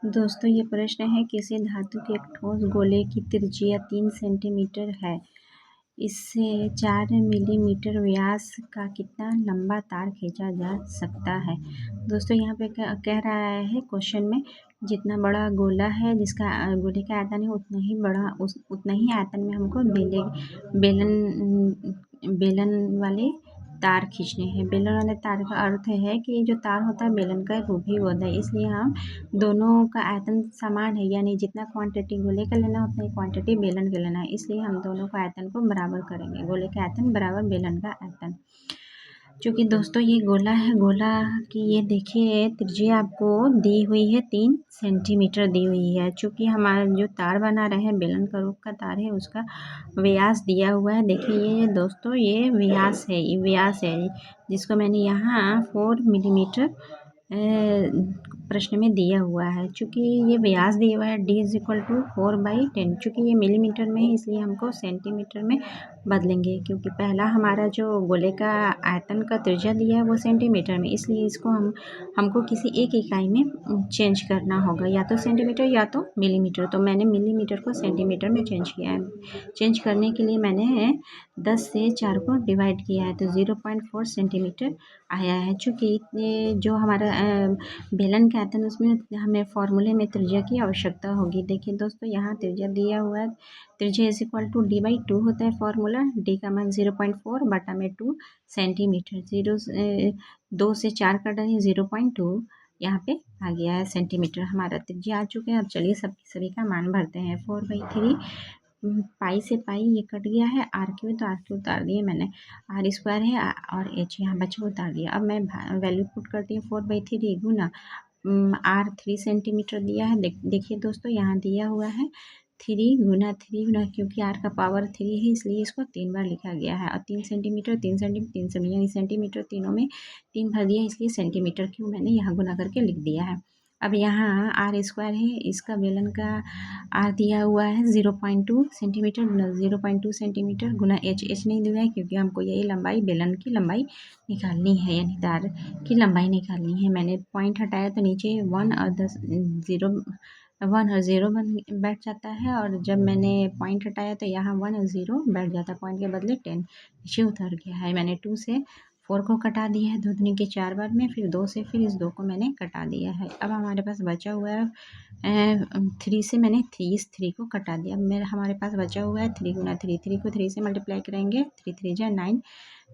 दोस्तों ये प्रश्न है, किसी धातु के एक ठोस गोले की त्रिज्या 3 सेंटीमीटर है। इससे 4 मिलीमीटर व्यास का कितना लंबा तार खींचा जा सकता है। दोस्तों यहाँ पे कह रहा है क्वेश्चन में, जितना बड़ा गोला है, जिसका गोले का आयतन है उतना ही आयतन में हमको बेलन वाले तार खींचने हैं। बेलन वाले तार का अर्थ है कि जो तार होता है बेलन का रूप ही होता है, इसलिए हम दोनों का आयतन समान है, यानी जितना क्वांटिटी गोले का लेना उतना ही क्वांटिटी बेलन का लेना है। इसलिए हम दोनों का आयतन को बराबर करेंगे। गोले का आयतन बराबर बेलन का आयतन। क्योंकि दोस्तों ये गोला है, गोला की ये देखिए त्रिज्या आपको दी हुई है 3 सेंटीमीटर दी हुई है। चूँकि हमारा जो तार बना रहे हैं बेलन का रूप का तार है, उसका व्यास दिया हुआ है। देखिए ये दोस्तों ये व्यास है, जिसको मैंने यहाँ 4 मिलीमीटर प्रश्न में दिया हुआ है। चूँकि ये व्यास दिया हुआ है D=4/10। चूँकि ये मिलीमीटर में है इसलिए हमको सेंटीमीटर में बदलेंगे, क्योंकि पहला हमारा जो गोले का आयतन का त्रिज्या दिया है वो सेंटीमीटर में, इसलिए इसको हमको किसी एक इकाई में चेंज करना होगा, या तो सेंटीमीटर या तो मिलीमीटर। तो मैंने मिलीमीटर को सेंटीमीटर में चेंज किया है। चेंज करने के लिए मैंने 10 से 4 को डिवाइड किया है, तो 0.4 सेंटीमीटर आया है। चूँकि जो हमारा बेलन का आयतन उसमें हमें फॉर्मूले में त्रिज्या की आवश्यकता होगी। देखिए दोस्तों यहाँ त्रिज्या दिया हुआ है, त्रिज्या D/2 होता है फॉर्मूला। D का मान 0.4/2 सेंटीमीटर। 2 से 4 कटाएं 0.2 यहाँ पे आ गया है सेंटीमीटर। हमारा त्रिज्या आ चुके हैं। अब चलिए सभी का मान भरते हैं। 4/3 पाई से पाई ये कट गया है, R³ तो R³ उतार दिए मैंने, R² है और H यहाँ बचा उतार दिया। अब मैं वैल्यू पुट करती हूँ। 4/3 गुना R 3 सेंटीमीटर दिया है। देखिए दोस्तों यहाँ दिया हुआ है 3 गुना, क्योंकि R का पावर 3 है इसलिए इसको 3 बार लिखा गया है। और 3 सेंटीमीटर यानी सेंटीमीटर तीनों में 3 भर दिया, इसलिए सेंटीमीटर क्यों मैंने यहाँ गुना करके लिख दिया है। अब यहाँ R² है, इसका बेलन का R दिया हुआ है 0.2 सेंटीमीटर गुना 0.2 सेंटीमीटर गुना H नहीं दिया है, क्योंकि हमको यही लंबाई बेलन की लंबाई निकालनी है, यानी तार की लंबाई निकालनी है। मैंने पॉइंट हटाया तो नीचे 1 और 0 बैठ जाता है, और जब मैंने पॉइंट हटाया तो यहाँ 1 और 0 बैठ जाता है। पॉइंट के बदले 10 नीचे उतर गया है। मैंने 2 से 4 को कटा दिया है 2 दूनी के 4 बार में, फिर 2 से फिर इस 2 को मैंने कटा दिया है। अब हमारे पास बचा हुआ है 3 से मैंने इस 3 को कटा दिया। अब हमारे पास बचा हुआ है 3 गुना 3 को 3 से मल्टीप्लाई करेंगे, 3 3 जा 9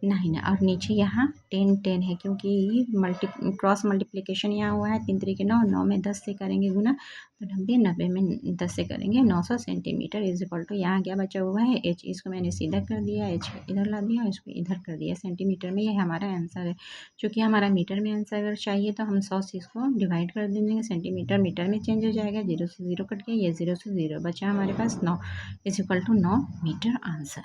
और नीचे यहाँ 10 है, क्योंकि क्रॉस मल्टीप्लिकेशन यहाँ हुआ है। 3 3 के 9 में 10 से करेंगे गुना तो 90 में 10 से करेंगे 900 सेंटीमीटर = यहाँ क्या बचा हुआ है H। इसको मैंने सीधा कर दिया, H इधर ला दिया, इसको इधर कर दिया सेंटीमीटर में। यह हमारा आंसर है। क्योंकि हमारा मीटर में आंसर अगर चाहिए तो हम 100 से इसको डिवाइड कर देंगे, सेंटीमीटर मीटर में चेंज हो जाएगा। 0 से 0 कट गया, ये 0 से 0 बचा हमारे पास 9 = 9 मीटर आंसर।